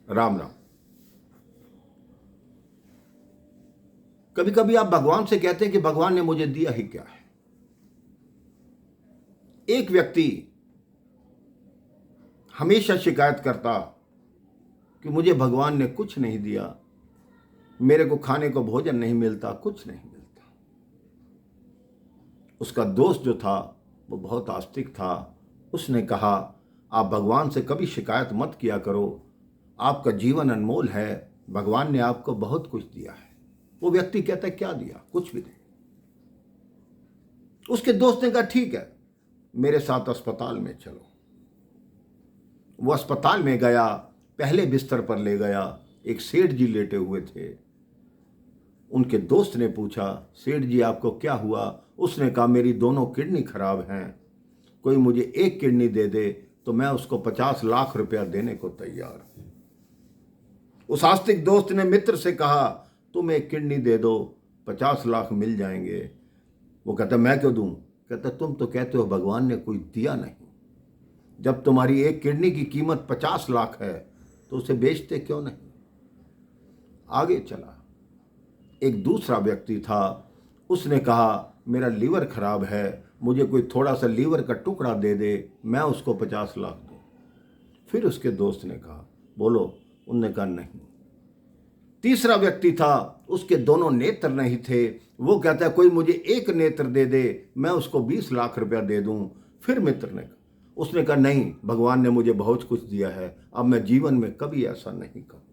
राम राम। कभी कभी आप भगवान से कहते हैं कि भगवान ने मुझे दिया ही क्या है। एक व्यक्ति हमेशा शिकायत करता कि मुझे भगवान ने कुछ नहीं दिया, मेरे को खाने को भोजन नहीं मिलता, कुछ नहीं मिलता। उसका दोस्त जो था वो बहुत आस्तिक था। उसने कहा, आप भगवान से कभी शिकायत मत किया करो, आपका जीवन अनमोल है, भगवान ने आपको बहुत कुछ दिया है। वो व्यक्ति कहता है, क्या दिया? कुछ भी नहीं। उसके दोस्त ने कहा, ठीक है, मेरे साथ अस्पताल में चलो। वो अस्पताल में गया, पहले बिस्तर पर ले गया। एक सेठ जी लेटे हुए थे। उनके दोस्त ने पूछा, सेठ जी आपको क्या हुआ? उसने कहा, मेरी दोनों किडनी खराब हैं, कोई मुझे एक किडनी दे दे तो मैं उसको 50 लाख रुपया देने को तैयार हूं। उस आस्तिक दोस्त ने मित्र से कहा, तुम एक किडनी दे दो, 50 लाख मिल जाएंगे। वो कहता, मैं क्यों दूं? कहता, तुम तो कहते हो भगवान ने कोई दिया नहीं। जब तुम्हारी एक किडनी की कीमत 50 लाख है तो उसे बेचते क्यों नहीं? आगे चला। एक दूसरा व्यक्ति था। उसने कहा, मेरा लीवर खराब है, मुझे कोई थोड़ा सा लीवर का टुकड़ा दे दे, मैं उसको 50 लाख दूं। फिर उसके दोस्त ने कहा, बोलो? उनने कहा, नहीं। तीसरा व्यक्ति था, उसके दोनों नेत्र नहीं थे। वो कहता है, कोई मुझे एक नेत्र दे दे, मैं उसको 20 लाख रुपया दे दूं। फिर मित्र ने कहा, उसने कहा, नहीं, भगवान ने मुझे बहुत कुछ दिया है, अब मैं जीवन में कभी ऐसा नहीं करूंगा।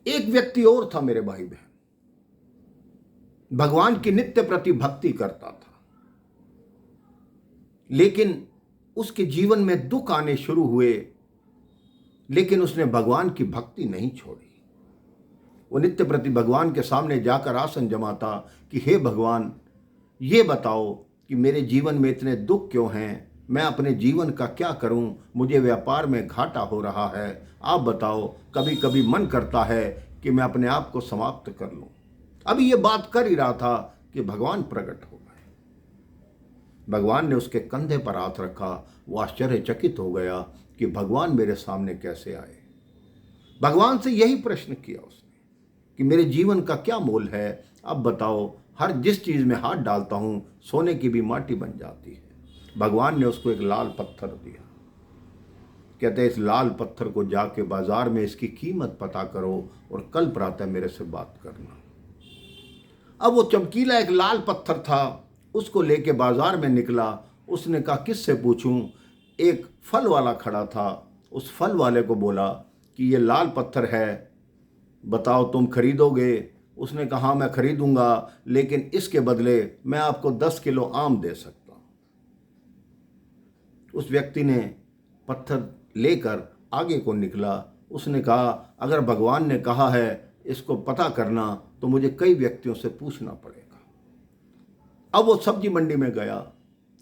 एक व्यक्ति और था मेरे भाई बहन, भगवान की नित्य प्रति भक्ति करता था, लेकिन उसके जीवन में दुख आने शुरू हुए, लेकिन उसने भगवान की भक्ति नहीं छोड़ी। वो नित्य प्रति भगवान के सामने जाकर आसन जमाता कि हे भगवान, ये बताओ कि मेरे जीवन में इतने दुख क्यों हैं, मैं अपने जीवन का क्या करूं, मुझे व्यापार में घाटा हो रहा है, आप बताओ। कभी कभी मन करता है कि मैं अपने आप को समाप्त कर लूं। अभी ये बात कर ही रहा था कि भगवान प्रकट हो गए। भगवान ने उसके कंधे पर हाथ रखा। वो आश्चर्यचकित हो गया कि भगवान मेरे सामने कैसे आए। भगवान से यही प्रश्न किया उसने कि मेरे जीवन का क्या मोल है, अब बताओ। हर जिस चीज में हाथ डालता हूं सोने की भी माटी बन जाती है। भगवान ने उसको एक लाल पत्थर दिया। कहते, इस लाल पत्थर को जाके बाजार में इसकी कीमत पता करो और कल प्रातः मेरे से बात करना। अब वो चमकीला एक लाल पत्थर था, उसको लेके बाजार में निकला। उसने कहा, किससे पूछूं? एक फल वाला खड़ा था। उस फल वाले को बोला कि ये लाल पत्थर है, बताओ तुम खरीदोगे? उसने कहा, हाँ मैं खरीदूंगा, लेकिन इसके बदले मैं आपको 10 किलो आम दे सकता हूं। उस व्यक्ति ने पत्थर लेकर आगे को निकला। उसने कहा, अगर भगवान ने कहा है इसको पता करना तो मुझे कई व्यक्तियों से पूछना पड़ेगा। अब वो सब्जी मंडी में गया।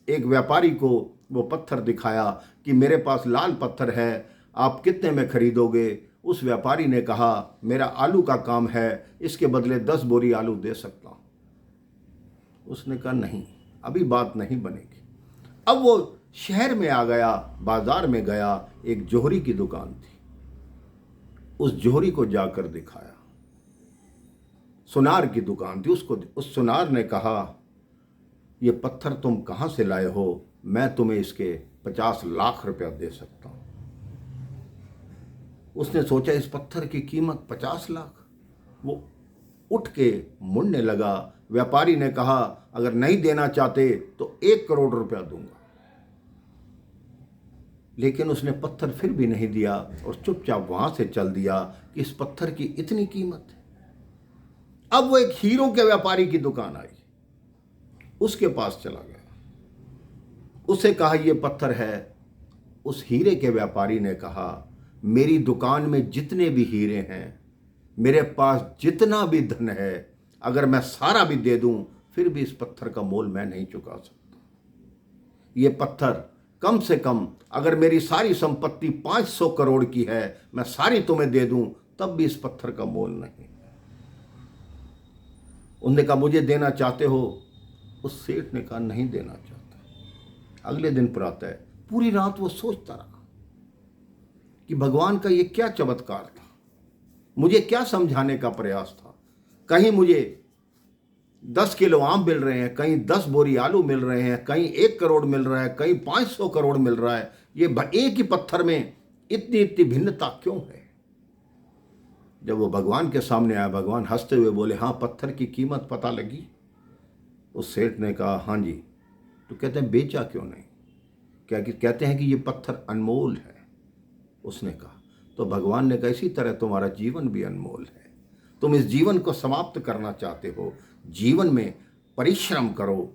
एक व्यापारी को वो पत्थर दिखाया कि मेरे पास लाल पत्थर है, आप कितने में खरीदोगे? उस व्यापारी ने कहा, मेरा आलू का काम है, इसके बदले 10 बोरी आलू दे सकता हूं। उसने कहा, नहीं, अभी बात नहीं बनेगी। अब वो शहर में आ गया, बाजार में गया, एक जोहरी की दुकान थी। उस जोहरी को जाकर दिखाया। सुनार की दुकान थी। उसको उस सुनार ने कहा, ये पत्थर तुम कहां से लाए हो? मैं तुम्हें इसके 50 लाख रुपया दे सकता हूं। उसने सोचा, इस पत्थर की कीमत 50 लाख। वो उठ के मुड़ने लगा। व्यापारी ने कहा, अगर नहीं देना चाहते तो 1 करोड़ रुपया दूंगा। लेकिन उसने पत्थर फिर भी नहीं दिया और चुपचाप वहां से चल दिया कि इस पत्थर की इतनी कीमत है। अब वो एक हीरों के व्यापारी की दुकान आई, उसके पास चला गया। उसे कहा, यह पत्थर है। उस हीरे के व्यापारी ने कहा, मेरी दुकान में जितने भी हीरे हैं, मेरे पास जितना भी धन है, अगर मैं सारा भी दे दूं फिर भी इस पत्थर का मोल मैं नहीं चुका सकता। ये पत्थर कम से कम अगर मेरी सारी संपत्ति 500 करोड़ की है, मैं सारी तुम्हें दे दूं तब भी इस पत्थर का मोल नहीं। उन्होंने कहा, मुझे देना चाहते हो? उस सेठ ने कहा, नहीं देना चाहता। अगले दिन प्रातः पूरी रात वो सोचता रहा कि भगवान का ये क्या चमत्कार था, मुझे क्या समझाने का प्रयास था। कहीं मुझे 10 किलो आम मिल रहे हैं, कहीं 10 बोरी आलू मिल रहे हैं, कहीं 1 करोड़ मिल रहा है, कहीं 500 करोड़ मिल रहा है। ये एक ही पत्थर में इतनी इतनी भिन्नता क्यों है? जब वो भगवान के सामने आया, भगवान हंसते हुए बोले, हाँ, पत्थर की कीमत पता लगी? उस सेठ ने कहा, हाँ जी। तो कहते हैं, बेचा क्यों नहीं? क्या कि कहते हैं कि ये पत्थर अनमोल है। उसने कहा, तो भगवान ने कहा, इसी तरह तुम्हारा जीवन भी अनमोल है। तुम इस जीवन को समाप्त करना चाहते हो, जीवन में परिश्रम करो।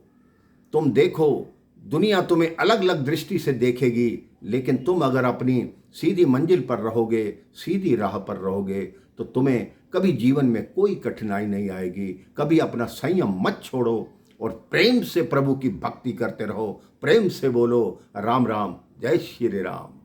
तुम देखो, दुनिया तुम्हें अलग अलग दृष्टि से देखेगी, लेकिन तुम अगर अपनी सीधी मंजिल पर रहोगे, सीधी राह पर रहोगे, तो तुम्हें कभी जीवन में कोई कठिनाई नहीं आएगी। कभी अपना संयम मत छोड़ो और प्रेम से प्रभु की भक्ति करते रहो। प्रेम से बोलो, राम राम, जय श्री राम।